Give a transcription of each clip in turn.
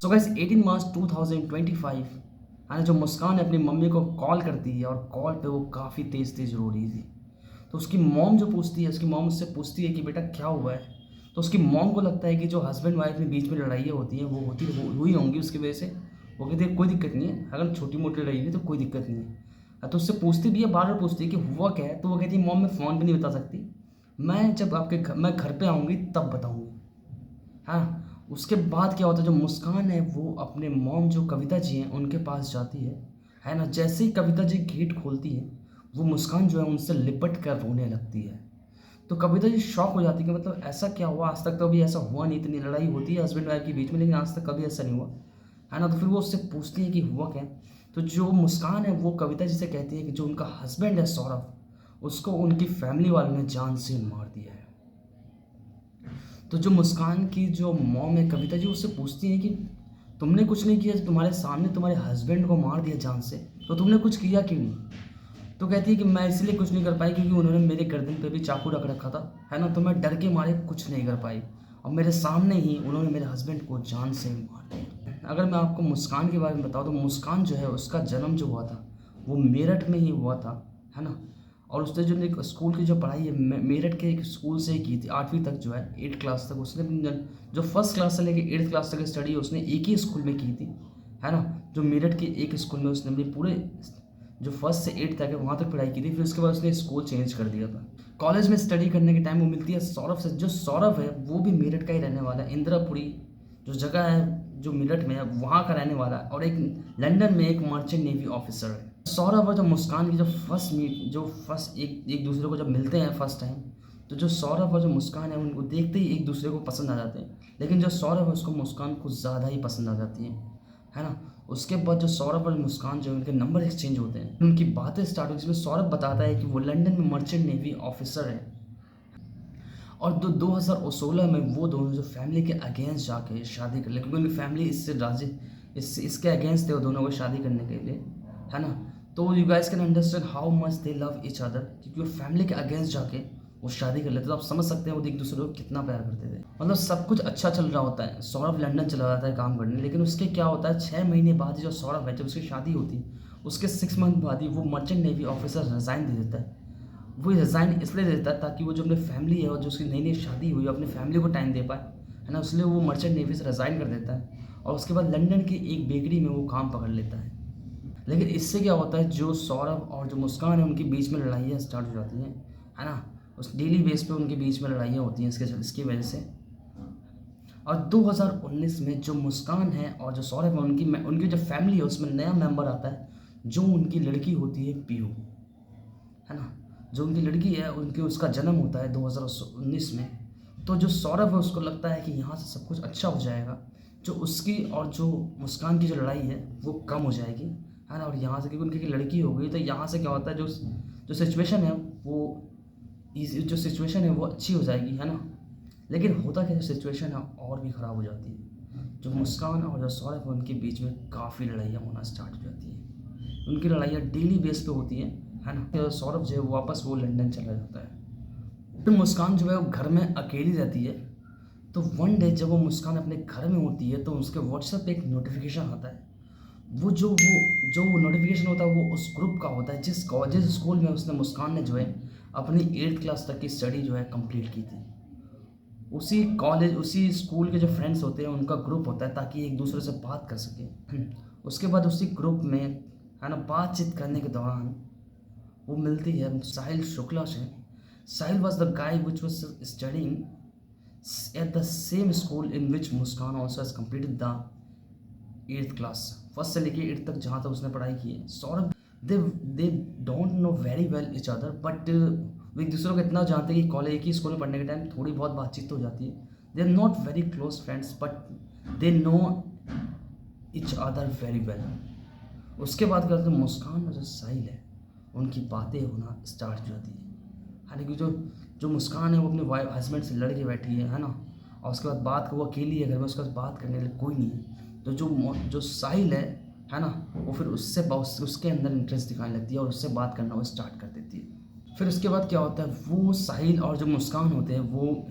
So guys 18 मार्च 2025 है जो मुस्कान है अपनी मम्मी को कॉल करती है और कॉल पे वो काफ़ी तेज़ तेज़ रो रही थी। तो उसकी मॉम जो पूछती है, उसकी मॉम उससे पूछती है कि बेटा क्या हुआ है। तो उसकी मॉम को लगता है कि जो हस्बैंड वाइफ में बीच में लड़ाइयाँ होती हैं वो हुई होंगी उसकी वजह से। वो कहती है कोई दिक्कत नहीं है, अगर छोटी मोटी लड़ाई है तो कोई दिक्कत नहीं है। तो उससे पूछती भी है, बार बार पूछती है कि हुआ क्या है। तो वो कहती है मॉम मैं फ़ोन पे नहीं बता सकती, मैं जब मैं घर पे आऊँगी तब बताऊँगी। हाँ, उसके बाद क्या होता है, जो मुस्कान है वो अपने मॉम जो कविता जी हैं उनके पास जाती है ना। जैसे ही कविता जी गेट खोलती हैं, वो मुस्कान जो है उनसे लिपट कर रोने लगती है। तो कविता जी शॉक हो जाती है कि मतलब ऐसा क्या हुआ, आज तक तो अभी ऐसा हुआ नहीं, इतनी लड़ाई होती है हस्बैंड वाइफ के बीच में लेकिन आज तक कभी ऐसा नहीं हुआ, है ना। तो फिर वो उससे पूछती है कि हुआ क्या। तो जो मुस्कान है वो कविता जी से कहती है कि जो उनका हस्बैंड है सौरभ, उसको उनकी फैमिली वालों ने जान से मार दिया है। तो जो मुस्कान की जो मॉम है कविता जी उससे पूछती हैं कि तुमने कुछ नहीं किया, तुम्हारे सामने तुम्हारे हस्बैंड को मार दिया जान से, तो तुमने कुछ किया क्यों नहीं। तो कहती है कि मैं इसलिए कुछ नहीं कर पाई क्योंकि उन्होंने मेरे गर्दन पे भी चाकू रख रखा था, है ना। तो मैं डर के मारे कुछ नहीं कर पाई और मेरे सामने ही उन्होंने मेरे हस्बैंड को जान से मार दिया। अगर मैं आपको मुस्कान के बारे में बताऊँ तो मुस्कान जो है उसका जन्म जो हुआ था वो मेरठ में ही हुआ था, है ना। और उसने जो एक स्कूल की जो पढ़ाई है मेरठ के एक स्कूल से ही की थी, 8वीं तक जो है 8 क्लास तक उसने जो फर्स्ट क्लास से लेकर 8th क्लास तक स्टडी उसने एक ही स्कूल में की थी, है ना। जो मेरठ के एक स्कूल में उसने अपनी पूरे जो फर्स्ट से 8 तक है वहाँ तक पढ़ाई की थी। फिर उसके बाद उसने स्कूल चेंज कर दिया था। कॉलेज में स्टडी करने के टाइम वो मिलती है सौरभ से। जो सौरभ है वो भी मेरठ का ही रहने वाला है, इंदिरापुरी जो जगह है जो मेरठ में है वहाँ का रहने वाला है, और एक लंदन में एक मर्चेंट नेवी ऑफिसर है। सौरभ और जो मुस्कान की जो फर्स्ट एक एक दूसरे को जब मिलते हैं फर्स्ट टाइम, तो जो सौरभ और जो मुस्कान है उनको देखते ही एक दूसरे को पसंद आ जाते हैं। लेकिन जो सौरभ है उसको मुस्कान कुछ ज़्यादा ही पसंद आ जाती है ना। उसके बाद जो सौरभ और मुस्कान जो उनके नंबर एक्सचेंज होते हैं, उनकी बातें स्टार्ट होती है, जिसमें सौरभ बताता है कि वो लंदन में मर्चेंट नेवी ऑफिसर है और 2016 में वो दोनों जो फैमिली के अगेंस्ट जाके शादी कर ले, क्योंकि उनकी फैमिली इससे राजी इसके अगेंस्ट थे वो दोनों को शादी करने के लिए, है ना। तो you guys can understand how much they love each other, क्योंकि वो फैमिली के अगेंस्ट जाके वो शादी कर लेते। तो आप समझ सकते हैं वो एक दूसरे को कितना प्यार करते थे। मतलब सब कुछ अच्छा चल रहा होता है, सौरभ लंदन चला जाता है काम करने, लेकिन उसके क्या होता है 6 महीने बाद ही जो सौरभ है जब उसकी शादी होती है उसके 6 मंथ बाद ही वो मर्चेंट नेवी ऑफिसर रिज़ाइन दे देता है। वो रिज़ाइन इसलिए देता है ताकि वो जो अपनी फैमिली है और जो उसकी नई नई शादी हुई है अपनी फैमिली को टाइम दे पाए, है ना। इसलिए वो मर्चेंट नेवी से रिज़ाइन कर देता है और उसके बाद लंदन की एक बेकरी में वो काम पकड़ लेता है। लेकिन इससे क्या होता है, जो सौरभ और जो मुस्कान है उनके बीच में लड़ाइयाँ स्टार्ट हो जाती हैं, है ना। उस डेली बेस पे उनके बीच में लड़ाइयाँ होती हैं इसकी वजह से। और 2019 में जो मुस्कान है और जो सौरभ है उनकी जो फैमिली है उसमें नया मेंबर आता है, जो उनकी लड़की होती है पीयू, है ना। जो उनकी लड़की है उनकी उसका जन्म होता है 2019 में। तो जो सौरभ है उसको लगता है कि यहाँ से सब कुछ अच्छा हो जाएगा, जो उसकी और जो मुस्कान की जो लड़ाई है वो कम हो जाएगी, है ना। और यहाँ से क्योंकि उनकी लड़की हो गई तो यहाँ से क्या होता है, जो जो सिचुएशन है वो जो सिचुएशन है वो अच्छी हो जाएगी, है ना। लेकिन होता क्या, सिचुएशन है और भी ख़राब हो जाती है। जो मुस्कान और जो सौरभ है उनके बीच में काफ़ी लड़ाइयाँ होना स्टार्ट हो जाती हैं। उनकी लड़ाइयाँ डेली बेस पे होती हैं, है ना। तो सौरभ जो है वो वापस वो लंदन चला जाता है। फिर मुस्कान जो है वो घर में अकेली रहती है। तो वन डे जब वो मुस्कान अपने घर में होती है तो उसके व्हाट्सएप पे एक नोटिफिकेशन आता है। वो जो नोटिफिकेशन होता है वो उस ग्रुप का होता है जिस स्कूल में उसने मुस्कान ने जो है अपनी 8th क्लास तक की स्टडी जो है कंप्लीट की थी। उसी कॉलेज उसी स्कूल के जो फ्रेंड्स होते हैं उनका ग्रुप होता है ताकि एक दूसरे से बात कर सके। उसके बाद उसी ग्रुप में, है ना, बातचीत करने के दौरान वो मिलती है साहिल शुक्ला से। Sahil was the guy which was studying at the same school in which Muskan also has completed the 8th class, first से लेके 8th तक जहाँ तक उसने पढ़ाई की है। Saurabh they they don't know very well each other, but वो एक दूसरे को इतना जानते हैं कि कॉलेज एक ही स्कूल में पढ़ने के टाइम थोड़ी बहुत बातचीत तो हो जाती है। They are not very close friends but they know each other very well. उसके बाद क्या होता है, मुस्कान और जो साहिल है उनकी बातें होना स्टार्ट हो जाती है। हालांकि जो जो मुस्कान है वो अपने वाइफ हस्बैंड से लड़ के बैठी है ना। और उसके बाद बात वो अकेली है घर में, उसके पास बात करने के लिए कोई नहीं है। तो जो साहिल है ना, वो फिर उसके अंदर इंटरेस्ट दिखाने लगती है और उससे बात करना वो स्टार्ट कर देती है। फिर उसके बाद क्या होता है, वो साहिल और जो मुस्कान होते हैं वो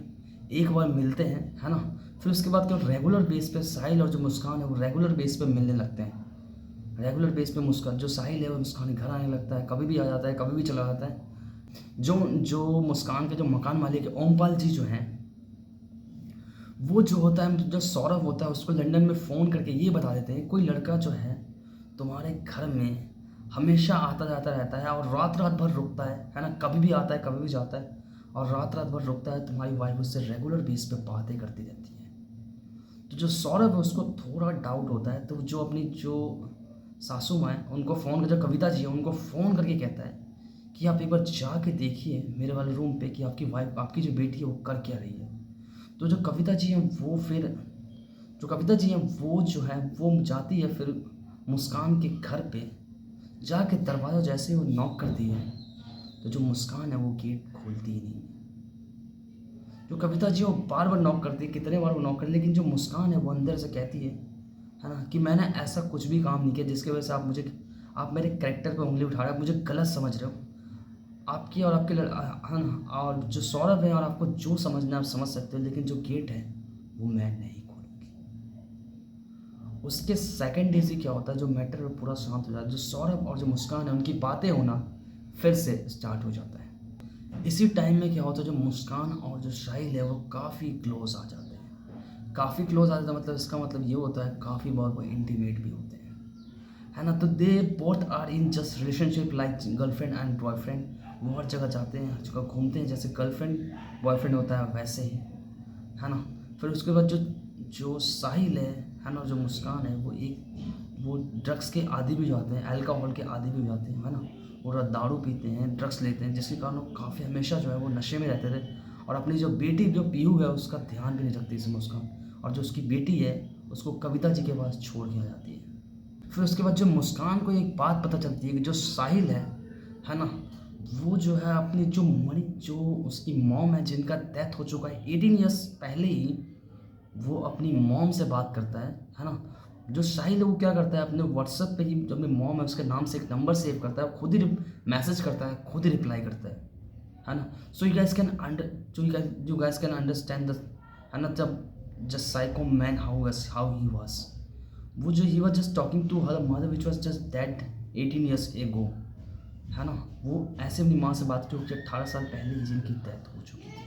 एक बार मिलते हैं, है ना। फिर उसके बाद क्या, रेगुलर बेस पे साहिल और जो मुस्कान है वो रेगुलर बेस पे मिलने लगते हैं। रेगुलर बेस पे मुस्कान जो साहिल है वो मुस्कान के घर आने लगता है, कभी भी आ जाता है, कभी भी चला जाता है। जो जो मुस्कान के जो मकान मालिक है ओमपाल जी जो हैं, वो जो होता है, जो सौरभ होता है उसको लंदन में फ़ोन करके ये बता देते हैं कोई लड़का जो है तुम्हारे घर में हमेशा आता जाता रहता है और रात रात भर रुकता है ना, कभी भी आता है कभी भी जाता है और रात रात भर रुकता है, तुम्हारी वाइफ उससे रेगुलर बेस पे बातें करती रहती है। तो जो सौरभ है उसको थोड़ा डाउट होता है, तो जो अपनी जो सासू माँ है उनको फ़ोन कर, जो कविता जी है उनको फ़ोन करके कहता है कि आप एक बार जाके देखिए मेरे वाले रूम पे कि आपकी वाइफ, आपकी जो बेटी है वो कर क्या रही है। तो जो कविता जी हैं वो फिर जो कविता जी हैं वो जो है वो जाती है फिर मुस्कान के घर पे, जाके दरवाज़ा जैसे ही वो नॉक करती है तो जो मुस्कान है वो गेट खोलती ही नहीं। जो कविता जी वो बार बार नॉक करती है, कितने बार वो नॉक कर, लेकिन जो मुस्कान है वो अंदर से कहती है ना, कि मैंने ऐसा कुछ भी काम नहीं किया जिसकी वजह से आप मेरे कैरेक्टर पे उंगली उठा रहे हो, आप मुझे गलत समझ रहे हो। आपकी और आपके है ना, और जो सौरभ है और आपको जो समझना है आप समझ सकते हो, लेकिन जो गेट है वो मैं नहीं खोलूँगी। उसके सेकंड डे से क्या होता है, जो मैटर है पूरा शांत हो जाता है, जो सौरभ और जो मुस्कान है उनकी बातें होना फिर से स्टार्ट हो जाता है। इसी टाइम में क्या होता है, जो मुस्कान और जो साहिल है वो काफ़ी क्लोज आ जाते हैं। काफ़ी क्लोज आ जाता है मतलब इसका मतलब ये होता है काफ़ी बार वो इंटीमेट भी होते हैं, है ना। तो they both are in just relationship like girlfriend and boyfriend. वो हर जगह जाते हैं, हर जगह घूमते हैं, जैसे गर्लफ्रेंड बॉयफ्रेंड होता है वैसे ही, है ना। फिर उसके बाद जो जो साहिल है ना, जो मुस्कान है वो ड्रग्स के आदी भी हो जाते हैं, अल्कोहल के आदी भी हो जाते हैं, है ना। वो दारू पीते हैं, ड्रग्स लेते हैं, जिसके कारण वो काफ़ी हमेशा जो है वो नशे में रहते थे और अपनी जो बेटी जो पीहू है उसका ध्यान भी नहीं रखती थी मुस्कान, और जो उसकी बेटी है उसको कविता जी के पास छोड़ के आ जाती है। फिर उसके बाद जो मुस्कान को एक बात पता चलती है कि जो साहिल है ना, वो जो है अपनी जो मरी जो उसकी मॉम है जिनका डेथ हो चुका है 18 ईयर्स पहले ही, वो अपनी मॉम से बात करता है ना। जो साहिल है वो क्या करता है, अपने व्हाट्सएप पे ही जो अपनी मॉम है उसके नाम से एक नंबर सेव करता है, खुद ही मैसेज करता है, खुद ही रिप्लाई करता है ना। So you guys can understand the, है ना, जब just psycho man how he was, वो जो he was just talking to her mother which was just dead 18 years ago, है ना। वो ऐसे अपनी माँ से बात की 18 साल पहले ही जिनकी डेथ हो चुकी थी।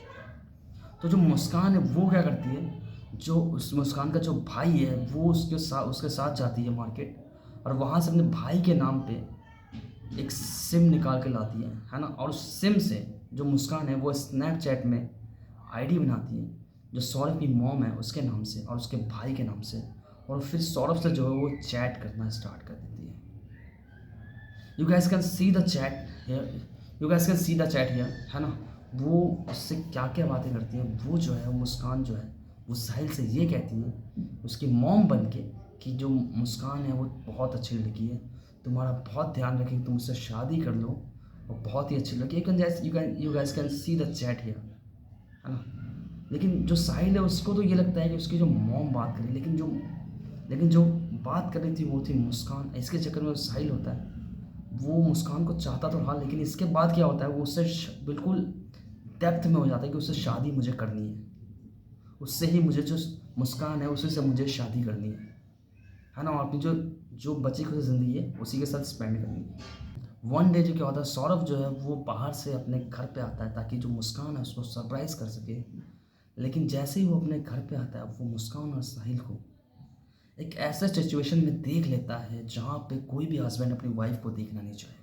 तो जो मुस्कान है वो क्या करती है, जो उस मुस्कान का जो भाई है वो उसके साथ जाती है मार्केट, और वहाँ से अपने भाई के नाम पे एक सिम निकाल के लाती है ना। और उस सिम से जो मुस्कान है वो स्नैपचैट में आईडी बनाती है, जो सौरभ की मॉम है उसके नाम से और उसके भाई के नाम से, और फिर सौरभ से जो है वो चैट करना स्टार्ट कर देती है। You guys can see the chat here, you guys can see the chat here, है ना। वो उससे क्या क्या बातें करती है, वो जो है मुस्कान जो है वो साहिल से ये कहती है उसकी मॉम बन के कि जो मुस्कान है वो बहुत अच्छी लड़की है, तुम्हारा बहुत ध्यान रखेगी, तुम उससे शादी कर लो, और बहुत ही अच्छी लड़की है, you guys can see the chat here, है ना। लेकिन जो साहिल है उसको तो ये लगता है कि उसकी जो मॉम बात करी, लेकिन जो बात कर रही थी वो थी मुस्कान। इसके चक्कर में साहिल होता है, वो मुस्कान को चाहता तो रहा, लेकिन इसके बाद क्या होता है वो उससे बिल्कुल डेप्थ में हो जाता है कि उससे शादी मुझे करनी है, उससे ही मुझे जो मुस्कान है उसी से मुझे शादी करनी है ना, और अपनी जो जो बची खुची ज़िंदगी है उसी के साथ स्पेंड करनी है। वन डे जो क्या होता है, सौरभ जो है वो बाहर से अपने घर पे आता है ताकि जो मुस्कान है उसको सरप्राइज़ कर सके, लेकिन जैसे ही वो अपने घर पे आता है वो मुस्कान और साहिल को एक ऐसे सिचुएशन में देख लेता है जहाँ पे कोई भी हस्बैंड अपनी वाइफ को देखना नहीं चाहेगा।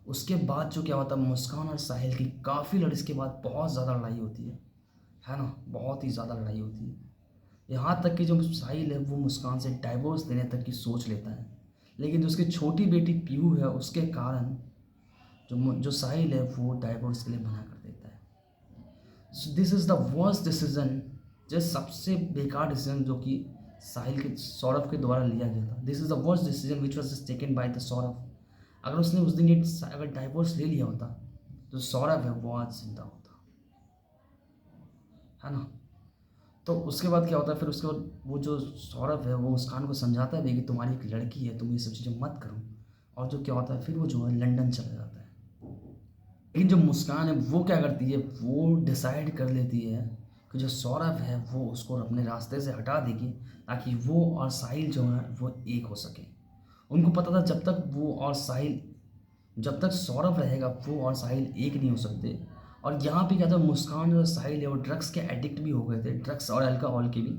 उसके बाद जो क्या होता है, मुस्कान और साहिल की काफ़ी लड़ इसके बाद बहुत ज़्यादा लड़ाई होती है ना, बहुत ही ज़्यादा लड़ाई होती है। यहाँ तक कि जो साहिल है वो मुस्कान से डाइवोर्स देने तक की सोच लेता है, लेकिन जो उसकी छोटी बेटी पीहू है उसके कारण जो साहिल है वो डाइवोर्स के लिए मना कर देता है। So this is the worst decision, जो सबसे बेकार डिसीजन जो कि साहिल के सौरभ के द्वारा लिया गया था। This is the worst decision which was taken by the Saurabh. अगर उसने उस दिन अगर डाइवोर्स ले लिया होता तो सौरभ है वो आज जिंदा होता, है ना। तो उसके बाद क्या होता है, फिर उसके बाद वो जो सौरभ है वो मुस्कान को समझाता है भी कि तुम्हारी एक लड़की है, तुम ये सब चीज़ें मत करो, और जो क्या होता है फिर वो जो है लंदन चला जाता है। लेकिन जो मुस्कान है वो क्या करती है, वो डिसाइड कर लेती है कि जो सौरभ है वो उसको अपने रास्ते से हटा देगी, ताकि वो और साहिल जो है वो एक हो सके। उनको पता था जब तक सौरभ रहेगा वो और साहिल एक नहीं हो सकते। और यहाँ पे क्या था, मुस्कान और साहिल है वो ड्रग्स के एडिक्ट भी हो गए थे, ड्रग्स और अल्कोहल के भी।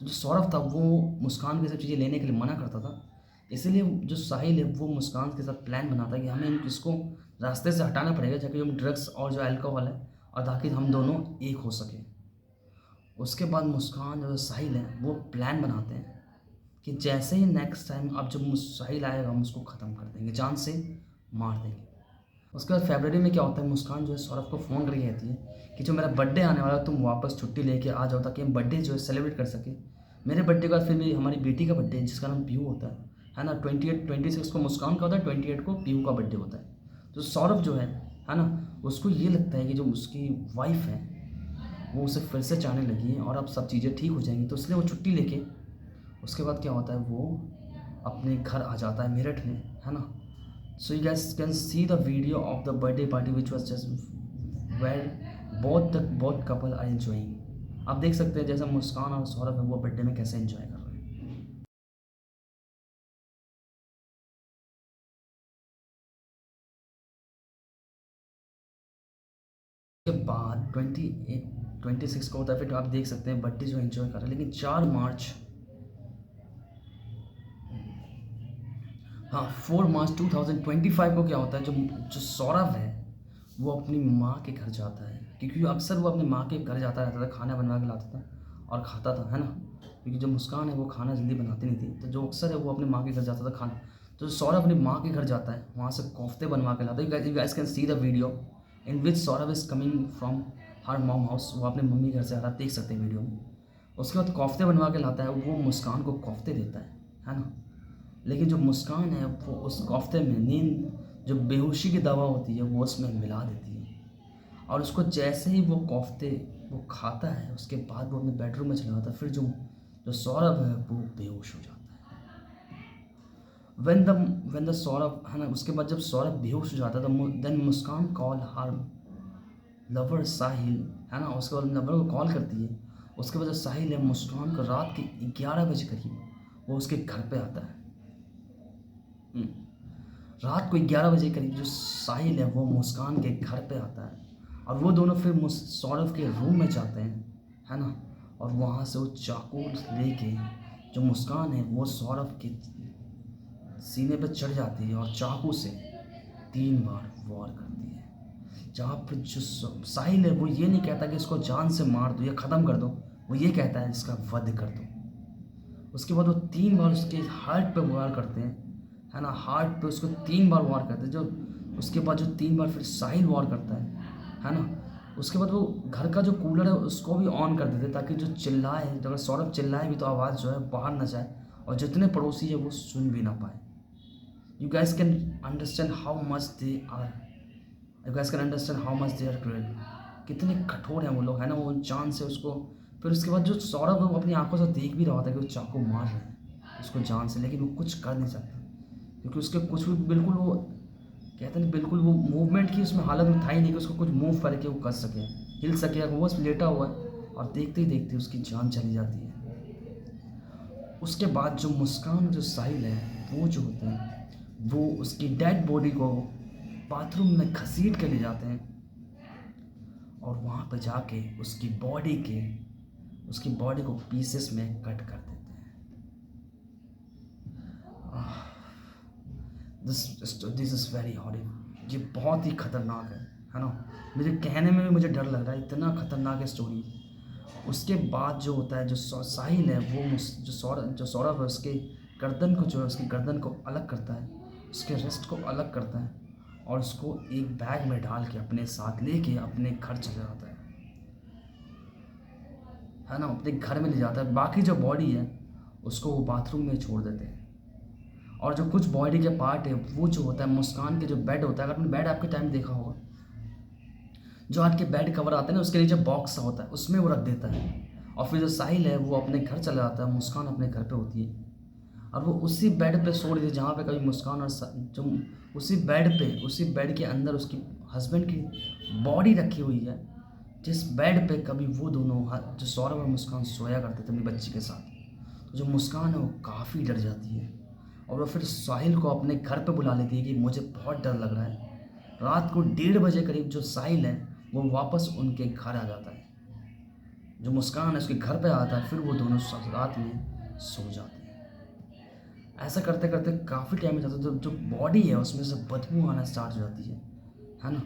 तो जो सौरभ था वो मुस्कान को ये सब चीज़ें लेने के लिए मना करता था। इसीलिए जो साहिल है वो मुस्कान के साथ प्लान बनाता है कि हमें इसको रास्ते से हटाना पड़ेगा, ताकि हम ड्रग्स और जो अल्कोहल है, और ताकि हम दोनों एक हो सकें। उसके बाद मुस्कान और साहिल है वो प्लान बनाते हैं कि जैसे ही नेक्स्ट टाइम अब जब साहिल आएगा हम उसको ख़त्म कर देंगे, जान से मार देंगे। उसके बाद फरवरी में क्या होता है, मुस्कान जो है सौरभ को फ़ोन करके कहती है कि जो मेरा बर्थडे आने वाला है तुम वापस छुट्टी लेके आ जाओ, ताकि हम बर्थडे जो है सेलिब्रेट कर सके। मेरे बर्थडे के बाद फिर मेरी हमारी बेटी का बर्थडे जिसका नाम पीयू होता है ना। 26 को मुस्कान का होता है, 28 को पीयू का बर्थडे होता है। तो सौरभ जो है ना, उसको ये लगता है कि जो उसकी वाइफ है वो उसे फिर से चाहने लगी है और अब सब चीज़ें ठीक हो जाएंगी, तो इसलिए वो छुट्टी लेके उसके बाद क्या होता है, वो अपने घर आ जाता है मेरठ में, है ना। So you guys can see the video of the birthday party which was just where both couple are enjoying. आप देख सकते हैं जैसा मुस्कान और सौरभ है वो बर्थडे में कैसे एंजॉय कर रहे हैं। उसके बाद 26 को होता है, फिर आप देख सकते हैं बर्थडे जो एंजॉय कर रहे हैं। लेकिन 4 मार्च 2025 को क्या होता है, जो जो सौरभ है वो अपनी माँ के घर जाता है, क्योंकि अक्सर वो अपनी माँ के घर जाता रहता था, खाना बनवा के लाता था और खाता था, है ना। क्योंकि जो मुस्कान है वो खाना जल्दी बनाती नहीं थी, तो जो अक्सर है वो अपनी माँ के घर जाता था खाना। तो सौरभ अपनी माँ के घर जाता है, वहाँ से कोफ्ते बनवा के लाता है। You guys can see the video in which Saurabh is coming from her mom house. वो अपने मम्मी घर से आ रहा, देख सकते हैं वीडियो में। उसके बाद कोफ्ते बनवा के लाता है, वो मुस्कान को कोफ्ते देता है ना। लेकिन जो मुस्कान है वो उस कोफ्ते में नींद जो बेहोशी की दवा होती है वो उसमें मिला देती है। और उसको जैसे ही वो कोफ्ते वो खाता है, उसके बाद वो अपने बेडरूम में चला जाता है। फिर जो जो सौरभ है वो बेहोश हो जाता है। when the सौरभ है ना, उसके बाद जब सौरभ बेहोश हो जाता है तो देन मुस्कान कॉल हर लवर साहिल, है ना। उसके बाद लवर को कॉल करती है। उसके बाद जो साहिल है मुस्कान को रात के 11 बजे करीब वो उसके घर पे आता है। रात को 11 बजे करीब जो साहिल है वो मुस्कान के घर पे आता है, और वो दोनों फिर सौरभ के रूम में जाते हैं, है ना। और वहाँ से वो चाकू लेके जो मुस्कान है वो सौरभ के सीने पे चढ़ जाती है और चाकू से 3 बार वार करती है। जहाँ पर जो साहिल है वो ये नहीं कहता कि इसको जान से मार दो या ख़त्म कर दो, वो ये कहता है इसका वध कर दो। उसके बाद वो 3 बार उसके हार्ट पे वार करते हैं, है ना। हार्ट पे उसको 3 बार वार करते हैं। जो उसके बाद जो 3 बार फिर साहिल वार करता है ना। उसके बाद वो घर का जो कूलर है उसको भी ऑन कर देते, ताकि जो चिल्लाए, अगर सौरभ चिल्लाए भी तो आवाज़ जो है बाहर ना जाए और जितने पड़ोसी है वो सुन भी ना पाए। You guys can understand how much they are cruel. कितने कठोर हैं वो लोग, है ना। वो जान से उसको, फिर उसके बाद जो सौरभ है वो अपनी आंखों से देख भी रहा था कि वो चाकू मार रहे हैं उसको जान से, लेकिन वो कुछ कर नहीं सकता, क्योंकि उसके कुछ भी बिल्कुल वो कहते हैं बिल्कुल वो मूवमेंट की उसमें हालत में था ही नहीं कि उसको कुछ मूव करके वो कर सके, हिल सके। वो बस लेटा हुआ है और देखते ही देखते उसकी जान चली जाती है। उसके बाद जो मुस्कान जो साहिल है वो जो होते हैं वो उसकी डेड बॉडी को बाथरूम में घसीट के ले जाते हैं, और वहाँ पर जाके उसकी बॉडी को पीसेस में कट कर देते हैं। This is very horrible. ये बहुत ही खतरनाक है ना। मुझे कहने में भी मुझे डर लग रहा है, इतना खतरनाक है स्टोरी। उसके बाद जो होता है, जो साहिल है वो जो सौरभ है उसके गर्दन को जो है उसकी गर्दन को अलग करता है, उसके रिस्ट को अलग करता है और उसको एक बैग में डाल के अपने साथ लेके अपने घर चले जाता है ना। अपने घर में ले जाता है। बाकी जो बॉडी है उसको वो बाथरूम में छोड़ देते हैं। और जो कुछ बॉडी के पार्ट है वो जो होता है मुस्कान के जो बेड होता है, अगर आपने बेड आपके टाइम देखा होगा, जो आज के बेड कवर आते हैं ना उसके नीचे बॉक्स होता है, उसमें वो रख देता है। और फिर जो साहिल है वो अपने घर चला जाता है, मुस्कान अपने घर पे होती है और वो उसी बेड पे सो रही थी जहाँ पे कभी मुस्कान और जो उसी बेड के अंदर उसकी हस्बैंड की बॉडी रखी हुई है, जिस बेड पे कभी वो दोनों जो सौरभ और मुस्कान सोया करते थे अपनी बच्ची के साथ, तो जो मुस्कान है वो काफ़ी डर जाती है और वो फिर साहिल को अपने घर पे बुला लेती है कि मुझे बहुत डर लग रहा है। रात को 1:30 बजे करीब जो साहिल है वो वापस उनके घर आ जाता है। जो मुस्कान है उसके घर पे आता है, फिर वो दोनों रात में सो जाते हैं। ऐसा करते करते काफ़ी टाइम हो जाता है, तो जो बॉडी है उसमें से बदबू आना स्टार्ट हो जाती है ना।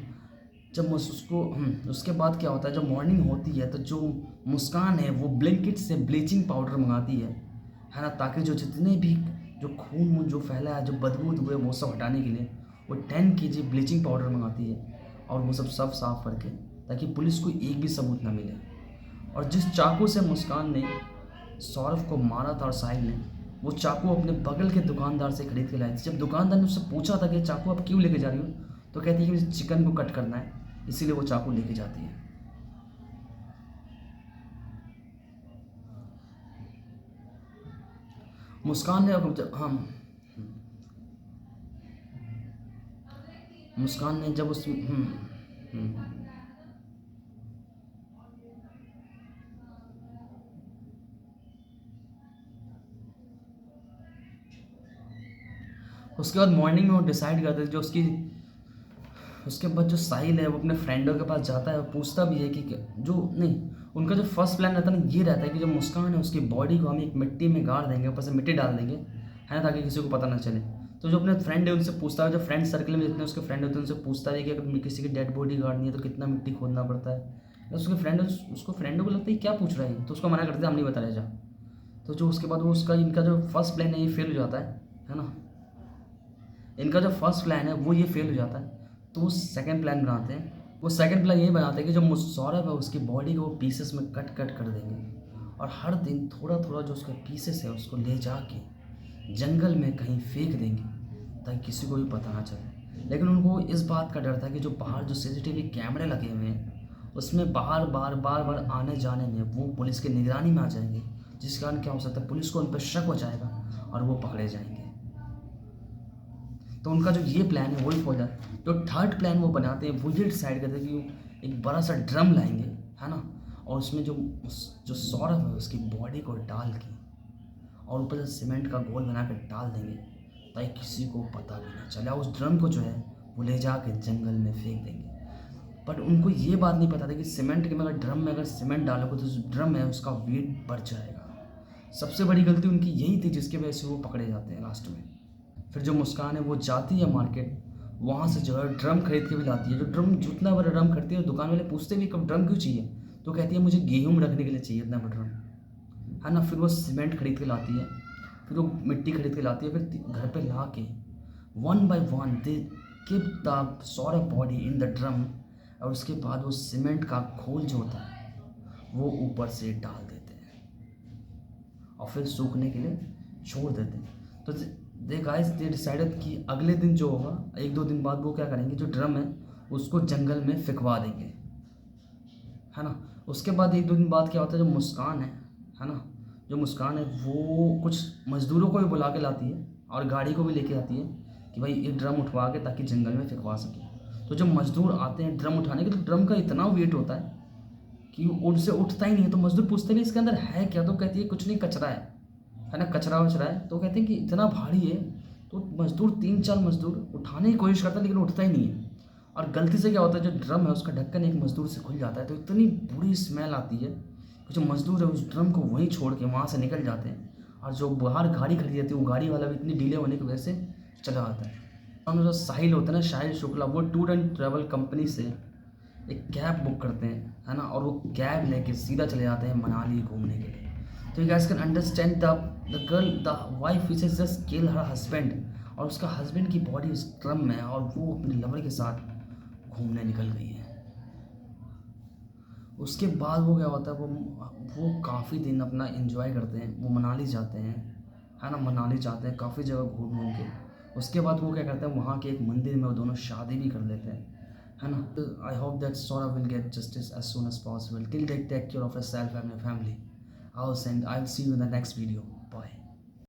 जब उसको उसके बाद क्या होता है, जब मॉर्निंग होती है तो जो मुस्कान है वो ब्लिंकिट से ब्लीचिंग पाउडर मंगाती है ना, ताकि जो जितने भी जो खून वून जो फैला है, जो बदबू हुए वो सब हटाने के लिए वो 10 kg ब्लीचिंग पाउडर मंगाती है और वो सब साफ करके, ताकि पुलिस को एक भी सबूत ना मिले। और जिस चाकू से मुस्कान ने सौरभ को मारा था और साहिल ने, वो चाकू अपने बगल के दुकानदार से खरीद के लाई थी। जब दुकानदार ने उससे पूछा था कि चाकू आप क्यों लेके जा रही हो, तो कहती है कि मुझे चिकन को कट करना है, इसीलिए वो चाकू लेके जाती है। मुस्कान ने मुस्कान ने जब उस उसके बाद मॉर्निंग में वो डिसाइड करते थे, जो उसके बाद जो साहिल है वो अपने फ्रेंडों के पास जाता है और पूछता भी है कि जो नहीं, उनका जो फर्स्ट प्लान रहता है ना ये रहता है कि जो मुस्कान है उसकी बॉडी को हम एक मिट्टी में गाड़ देंगे, ऊपर से मिट्टी डाल देंगे है ना, ताकि किसी को पता ना चले। तो जो अपने फ्रेंड है उनसे पूछता है, जो फ्रेंड सर्कल में जितने उसके फ्रेंड होते हैं उनसे पूछता है कि अगर किसी की डेड बॉडी गाड़नी है तो कितना मिट्टी खोदना पड़ता है। तो उसके फ्रेंडों को लगता है क्या पूछ रहा है, तो उसको मना करते हैं हम नहीं बता रहे जा। तो जो उसके बाद वो उसका इनका जो फर्स्ट प्लान है ये फेल हो जाता है ना। इनका जो फर्स्ट प्लान है वो ये फेल हो जाता है, तो वो सेकंड प्लान बनाते हैं। वो सेकंड प्लान ये बनाते हैं कि जो सौरभ है उसकी बॉडी को वो पीसेस में कट कट कर देंगे और हर दिन थोड़ा थोड़ा जो उसके पीसेस है उसको ले जाके जंगल में कहीं फेंक देंगे, ताकि किसी को भी पता ना चले। लेकिन उनको इस बात का डर था कि जो बाहर जो CCTV कैमरे लगे हुए हैं उसमें बार बार आने जाने में वो पुलिस की निगरानी में आ जाएंगे, जिस कारण क्या हो सकता है पुलिस को उन पर शक हो जाएगा और वो पकड़े जाएंगे। तो उनका जो ये प्लान है वही फॉलो है। जो थर्ड प्लान वो बनाते हैं वो ये डिसाइड करते हैं कि एक बड़ा सा ड्रम लाएंगे है ना, और उसमें जो सौरभ है उसकी बॉडी को डाल के और ऊपर से सीमेंट का गोल बना कर डाल देंगे, ताकि किसी को पता भी ना चले। उस ड्रम को जो है वो ले जाके जंगल में फेंक देंगे। बट उनको ये बात नहीं पता था कि सीमेंट के में अगर ड्रम में अगर सीमेंट डालोगे तो जो ड्रम है उसका वेट बढ़ जाएगा। सबसे बड़ी गलती उनकी यही थी, जिसकी वजह से वो पकड़े जाते हैं लास्ट में। फिर जो मुस्कान है वो जाती है मार्केट, वहाँ से जो है ड्रम खरीद के भी लाती है। जो ड्रम जितना बड़ा ड्रम खरीदती है, दुकान वाले पूछते भी कब ड्रम क्यों चाहिए, तो कहती है मुझे गेहूँ रखने के लिए चाहिए इतना बड़ा ड्रम है ना। फिर वो सीमेंट खरीद के लाती है, फिर वो मिट्टी खरीद के लाती है, फिर घर पे ला के 1 by 1 they keep the Saurabh body in the drum, और उसके बाद वो सीमेंट का घोल जो होता है वो ऊपर से डाल देते हैं और फिर सूखने के लिए छोड़ देते हैं। तो दे गाइस दे डिसाइडेड कि अगले दिन जो होगा 1-2 दिन बाद वो क्या करेंगे, जो ड्रम है उसको जंगल में फिकवा देंगे है ना। उसके बाद 1-2 दिन बाद क्या होता है, जो मुस्कान है ना, जो मुस्कान है वो कुछ मज़दूरों को भी बुला के लाती है और गाड़ी को भी लेके आती है कि भाई ये ड्रम उठवा के ताकि जंगल में फिकवा सके। तो जब मज़दूर आते हैं ड्रम उठाने के, तो ड्रम का इतना वेट होता है कि उनसे उठता ही नहीं है। तो मज़दूर पूछते नहीं इसके अंदर है क्या, तो कहती है कुछ नहीं, कचरा है ना, कचरा वचरा है। तो कहते हैं कि इतना भारी है, तो मज़दूर 3-4 मज़दूर उठाने की कोशिश करता है लेकिन उठता ही नहीं है। और गलती से क्या होता है, जो ड्रम है उसका ढक्कन एक मज़दूर से खुल जाता है, तो इतनी बुरी स्मेल आती है कि जो मज़दूर है उस ड्रम को वहीं छोड़ के वहाँ से निकल जाते हैं। और जो बाहर गाड़ी खड़ी रहती है वो गाड़ी वाला भी इतनी डिले होने की वजह से चला आता है। और जो साहिल होता है ना, साहिल शुक्ला, वो टूर एंड ट्रैवल कंपनी से एक कैब बुक करते हैं है ना, और वो कैब लेके सीधा चले जाते हैं मनाली घूमने के लिए। तो you guys can understand the girl, the wife which is just kill her husband, और उसका हस्बैंड की बॉडी उस ड्रम में है और वो अपने लवर के साथ घूमने निकल गई है। उसके बाद वो क्या होता है, वो काफ़ी दिन अपना एंजॉय करते हैं, वो मनाली जाते हैं है ना, मनाली जाते हैं काफ़ी जगह घूम घूम के। उसके बाद वो क्या करते हैं, वहाँ के एक मंदिर में वो दोनों शादी भी कर लेते हैं है ना। I hope that Saurabh will get justice as soon as possible. Till then, take care of yourself and your family. I'll see you in the next video. Bye.